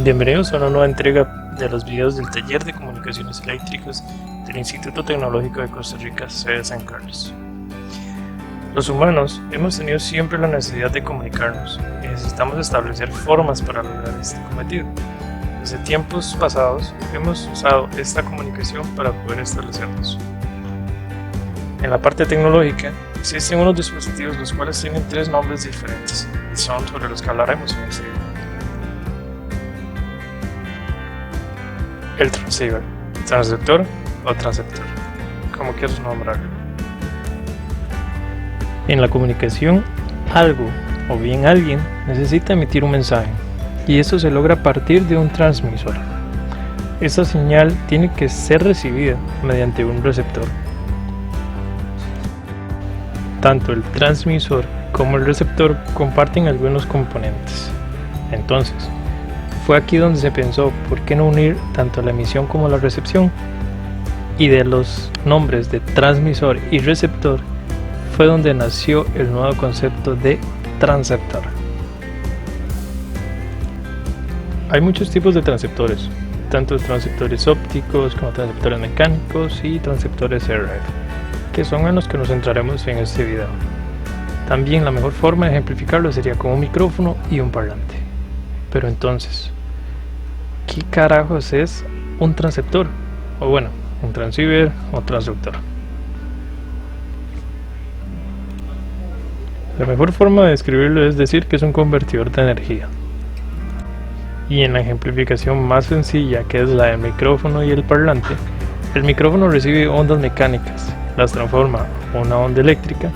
Bienvenidos a una nueva entrega de los videos del Taller de Comunicaciones Eléctricas del Instituto Tecnológico de Costa Rica, sede San Carlos. Los humanos hemos tenido siempre la necesidad de comunicarnos y necesitamos establecer formas para lograr este cometido. Desde tiempos pasados hemos usado esta comunicación para poder establecerlos. En la parte tecnológica existen unos dispositivos los cuales tienen tres nombres diferentes y son sobre los que hablaremos en este video. El transceiver, transductor o transceptor, como quieras nombrarlo. En la comunicación, algo o bien alguien necesita emitir un mensaje y esto se logra a partir de un transmisor. Esta señal tiene que ser recibida mediante un receptor. Tanto el transmisor como el receptor comparten algunos componentes. Entonces, fue aquí donde se pensó por qué no unir tanto la emisión como la recepción, y de los nombres de transmisor y receptor fue donde nació el nuevo concepto de transceptor. Hay muchos tipos de transceptores, tanto transceptores ópticos como transceptores mecánicos y transceptores RF, que son en los que nos centraremos en este video. También la mejor forma de ejemplificarlo sería con un micrófono y un parlante. Pero entonces, ¿qué carajos es un transceptor? O bueno, un transceiver o transductor. La mejor forma de describirlo es decir que es un convertidor de energía. Y en la ejemplificación más sencilla, que es la del micrófono y el parlante, el micrófono recibe ondas mecánicas, las transforma a una onda eléctrica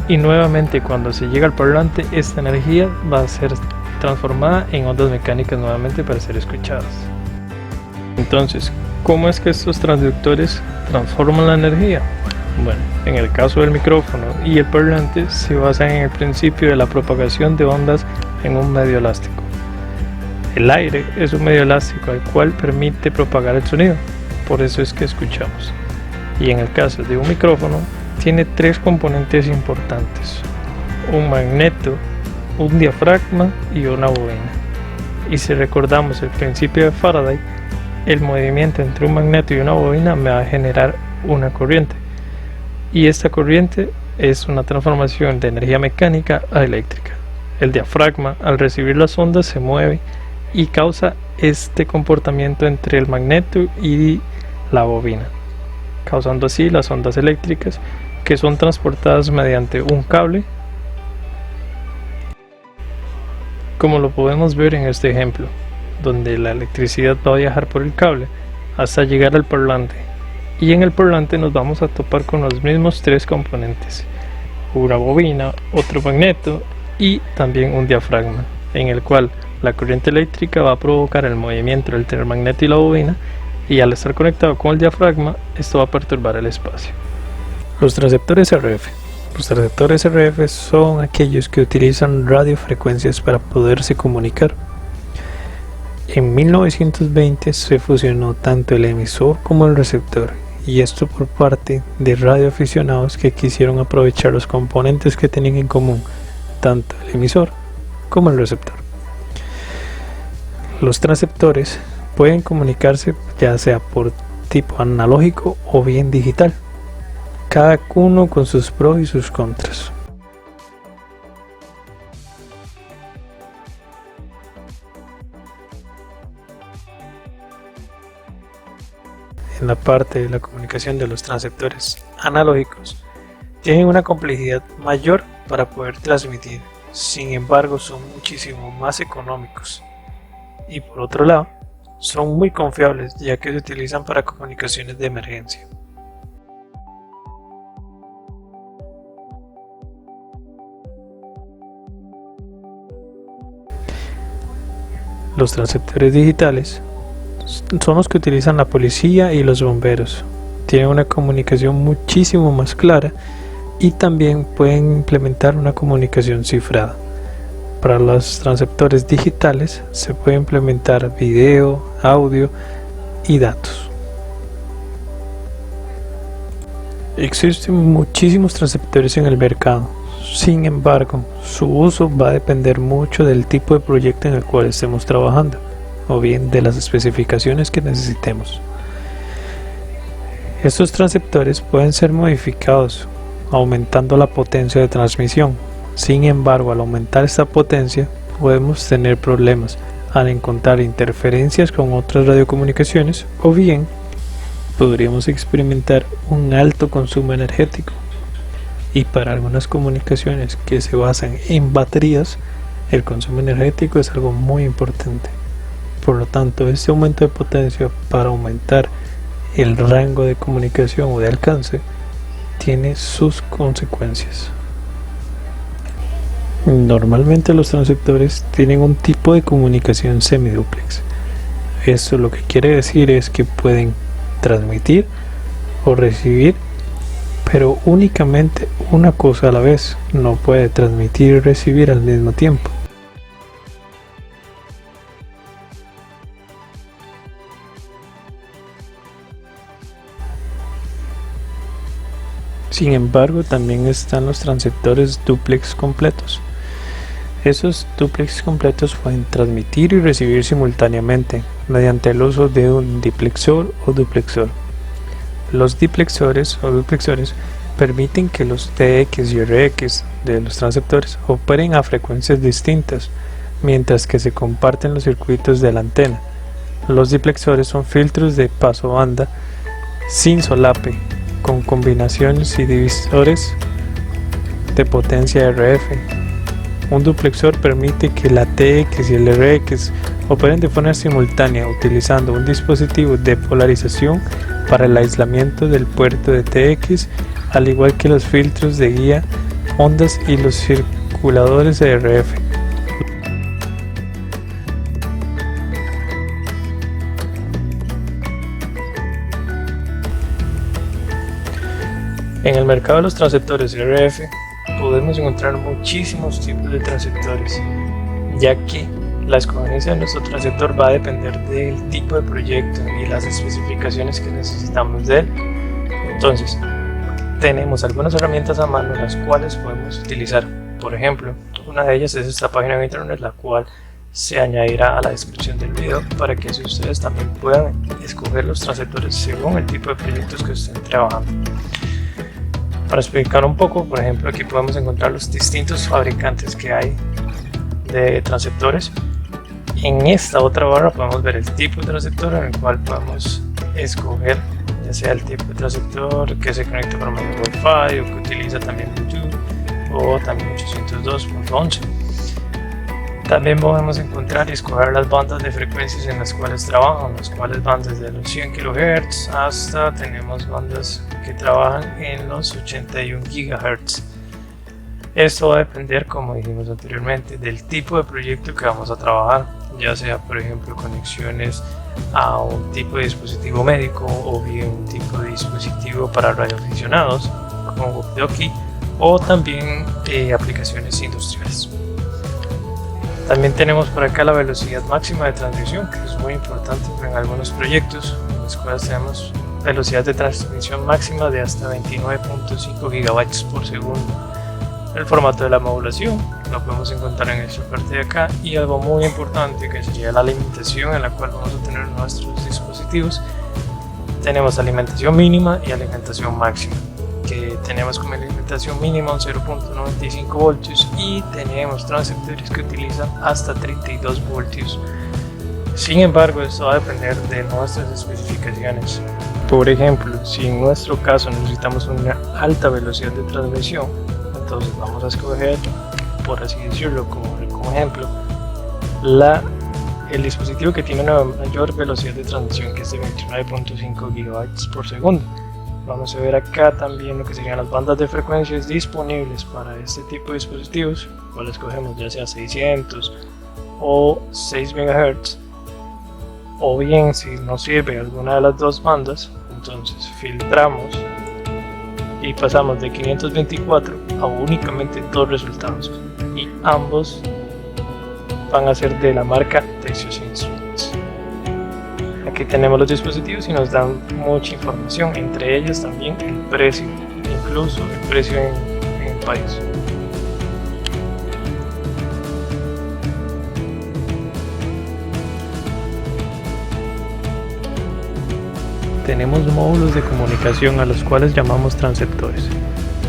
y nuevamente cuando se llega al parlante esta energía va a ser transformada en ondas mecánicas nuevamente para ser escuchadas. Entonces, ¿cómo es que estos transductores transforman la energía? Bueno, en el caso del micrófono y el parlante se basan en el principio de la propagación de ondas en un medio elástico. El aire es un medio elástico al cual permite propagar el sonido, por eso es que escuchamos. Y en el caso de un micrófono, tiene tres componentes importantes: un magneto, un diafragma y una bobina. Y si recordamos el principio de Faraday, el movimiento entre un magneto y una bobina me va a generar una corriente, y esta corriente es una transformación de energía mecánica a eléctrica. El diafragma, al recibir las ondas, se mueve y causa este comportamiento entre el magneto y la bobina, causando así las ondas eléctricas que son transportadas mediante un cable, como lo podemos ver en este ejemplo, donde la electricidad va a viajar por el cable hasta llegar al parlante, y en el parlante nos vamos a topar con los mismos tres componentes: una bobina, otro magneto y también un diafragma, en el cual la corriente eléctrica va a provocar el movimiento entre el magneto y la bobina, y al estar conectado con el diafragma esto va a perturbar el espacio. Los transceptores RF. Los transceptores RF son aquellos que utilizan radiofrecuencias para poderse comunicar. En 1920 se fusionó tanto el emisor como el receptor, y esto por parte de radioaficionados que quisieron aprovechar los componentes que tenían en común tanto el emisor como el receptor. Los transceptores pueden comunicarse ya sea por tipo analógico o bien digital, cada uno con sus pros y sus contras. En la parte de la comunicación de los transceptores analógicos, tienen una complejidad mayor para poder transmitir, sin embargo son muchísimo más económicos, y por otro lado son muy confiables ya que se utilizan para comunicaciones de emergencia. Los transceptores digitales son los que utilizan la policía y los bomberos. Tienen una comunicación muchísimo más clara y también pueden implementar una comunicación cifrada. Para los transceptores digitales se puede implementar video, audio y datos. Existen muchísimos transceptores en el mercado. Sin embargo, su uso va a depender mucho del tipo de proyecto en el cual estemos trabajando, o bien de las especificaciones que necesitemos. Estos transceptores pueden ser modificados aumentando la potencia de transmisión. Sin embargo, al aumentar esta potencia podemos tener problemas al encontrar interferencias con otras radiocomunicaciones, o bien podríamos experimentar un alto consumo energético. Y para algunas comunicaciones que se basan en baterías, el consumo energético es algo muy importante. Por lo tanto, este aumento de potencia para aumentar el rango de comunicación o de alcance tiene sus consecuencias. Normalmente los transceptores tienen un tipo de comunicación semidúplex. Esto lo que quiere decir es que pueden transmitir o recibir, pero únicamente una cosa a la vez. No puede transmitir y recibir al mismo tiempo. Sin embargo, también están los transceptores dúplex completos. Esos dúplex completos pueden transmitir y recibir simultáneamente mediante el uso de un diplexor o duplexor. Los diplexores o duplexores permiten que los TX y RX de los transceptores operen a frecuencias distintas, mientras que se comparten los circuitos de la antena. Los diplexores son filtros de paso banda sin solape, con combinaciones y divisores de potencia RF. Un duplexor permite que la TX y el RX operen de forma simultánea utilizando un dispositivo de polarización para el aislamiento del puerto de TX, al igual que los filtros de guía, ondas y los circuladores de RF. En el mercado de los transceptores RF podemos encontrar muchísimos tipos de transceptores, ya que la escogencia de nuestro transceptor va a depender del tipo de proyecto y las especificaciones que necesitamos de él. Entonces, tenemos algunas herramientas a mano las cuales podemos utilizar. Por ejemplo, una de ellas es esta página de internet, la cual se añadirá a la descripción del video para que así ustedes también puedan escoger los transceptores según el tipo de proyectos que estén trabajando. Para explicar un poco, por ejemplo, aquí podemos encontrar los distintos fabricantes que hay de transceptores. En esta otra barra podemos ver el tipo de transceptor en el cual podemos escoger, ya sea el tipo de transceptor que se conecta por medio de Wi-Fi o que utiliza también Bluetooth o también 802.11. También podemos encontrar y escoger las bandas de frecuencias en las cuales trabajan, las cuales van desde los 100 kHz hasta tenemos bandas que trabajan en los 81 GHz. Esto va a depender, como dijimos anteriormente, del tipo de proyecto que vamos a trabajar, ya sea por ejemplo conexiones a un tipo de dispositivo médico o bien un tipo de dispositivo para radioaficionados como walkie-talkie o también aplicaciones industriales. También tenemos por acá la velocidad máxima de transmisión, que es muy importante en algunos proyectos, en los cuales tenemos velocidad de transmisión máxima de hasta 29.5 GB por segundo. El formato de la modulación lo podemos encontrar en esta parte de acá, y algo muy importante que sería la alimentación en la cual vamos a tener nuestros dispositivos. Tenemos alimentación mínima y alimentación máxima, que tenemos como alimentación mínima un 0.95 voltios y tenemos transceptores que utilizan hasta 32 voltios. Sin embargo, esto va a depender de nuestras especificaciones. Por ejemplo, si en nuestro caso necesitamos una alta velocidad de transmisión, entonces vamos a escoger, por así decirlo, como ejemplo, el dispositivo que tiene una mayor velocidad de transmisión, que es de 29.5 GB por segundo. Vamos a ver acá también lo que serían las bandas de frecuencias disponibles para este tipo de dispositivos, cual escogemos, ya sea 600 o 6 MHz, o bien si no sirve alguna de las dos bandas, entonces filtramos y pasamos de 524 a únicamente dos resultados, y ambos van a ser de la marca Texas Instruments. Aquí tenemos los dispositivos y nos dan mucha información, entre ellas también el precio, incluso el precio en el país. tenemos módulos de comunicación a los cuales llamamos transceptores.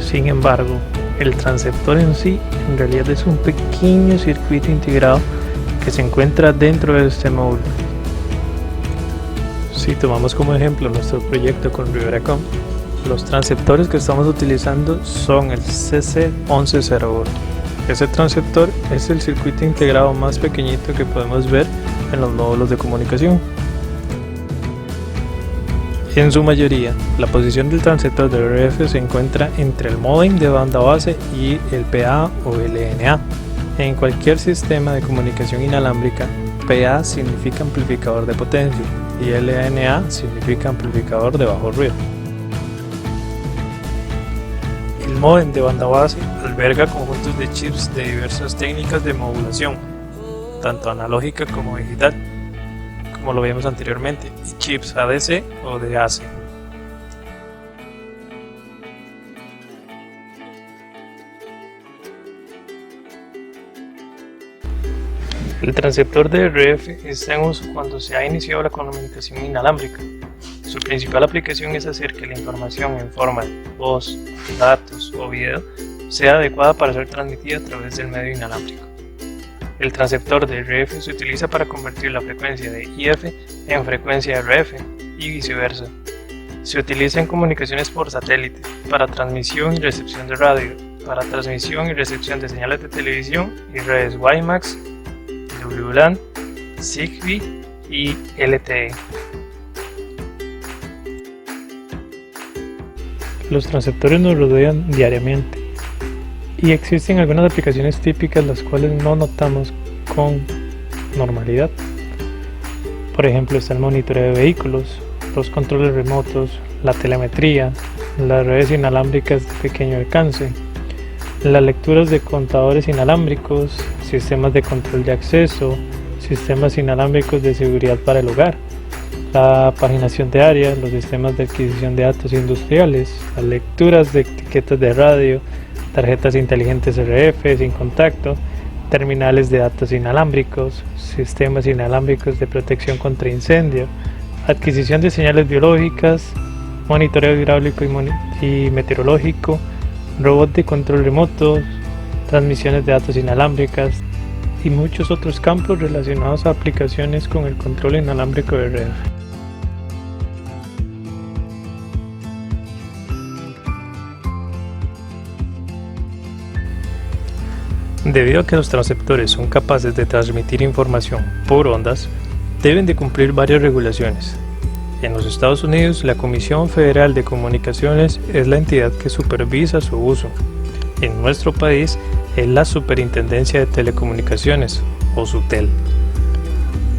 Sin embargo, el transceptor en sí en realidad es un pequeño circuito integrado que se encuentra dentro de este módulo. Si tomamos como ejemplo nuestro proyecto con RiveraCom, los transceptores que estamos utilizando son el CC1101. Ese transceptor es el circuito integrado más pequeñito que podemos ver en los módulos de comunicación. En su mayoría, la posición del transceptor de RF se encuentra entre el módem de banda base y el PA o LNA. En cualquier sistema de comunicación inalámbrica, PA significa amplificador de potencia y LNA significa amplificador de bajo ruido. El módem de banda base alberga conjuntos de chips de diversas técnicas de modulación, tanto analógica como digital, como lo vimos anteriormente, y chips ADC o DAC. El transceptor de RF está en uso cuando se ha iniciado la comunicación inalámbrica. Su principal aplicación es hacer que la información en forma de voz, datos o video sea adecuada para ser transmitida a través del medio inalámbrico. El transceptor de RF se utiliza para convertir la frecuencia de IF en frecuencia RF y viceversa. Se utiliza en comunicaciones por satélite, para transmisión y recepción de radio, para transmisión y recepción de señales de televisión y redes WiMAX, WLAN, Zigbee y LTE. Los transceptores nos rodean diariamente y existen algunas aplicaciones típicas las cuales no notamos con normalidad. Por ejemplo, está el monitoreo de vehículos, los controles remotos, la telemetría, las redes inalámbricas de pequeño alcance, las lecturas de contadores inalámbricos, sistemas de control de acceso, sistemas inalámbricos de seguridad para el hogar, la paginación de área, los sistemas de adquisición de datos industriales, las lecturas de etiquetas de radio, tarjetas inteligentes RF sin contacto, terminales de datos inalámbricos, sistemas inalámbricos de protección contra incendio, adquisición de señales biológicas, monitoreo hidráulico y meteorológico, robots de control remoto, transmisiones de datos inalámbricas y muchos otros campos relacionados a aplicaciones con el control inalámbrico de RF. Debido a que los transceptores son capaces de transmitir información por ondas, deben de cumplir varias regulaciones. En los Estados Unidos, la Comisión Federal de Comunicaciones es la entidad que supervisa su uso. En nuestro país es la Superintendencia de Telecomunicaciones, o SUTEL.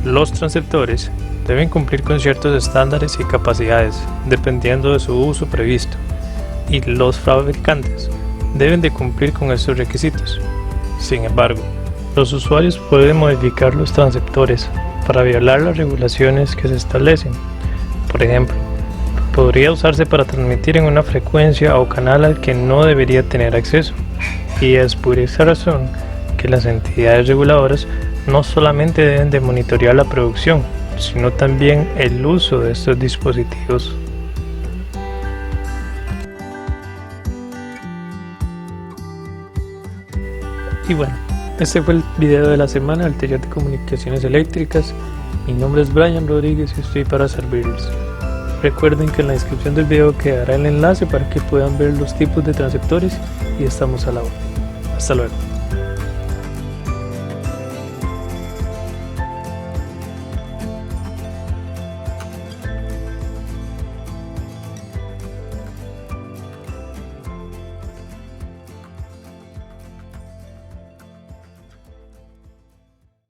Los transceptores deben cumplir con ciertos estándares y capacidades, dependiendo de su uso previsto, y los fabricantes deben de cumplir con estos requisitos. Sin embargo, los usuarios pueden modificar los transceptores para violar las regulaciones que se establecen. Por ejemplo, podría usarse para transmitir en una frecuencia o canal al que no debería tener acceso, y es por esa razón que las entidades reguladoras no solamente deben de monitorear la producción, sino también el uso de estos dispositivos. Y bueno, este fue el video de la semana del taller de comunicaciones eléctricas. Mi nombre es Brian Rodríguez y estoy para servirles. Recuerden que en la descripción del video quedará el enlace para que puedan ver los tipos de transceptores y estamos a la orden. Hasta luego.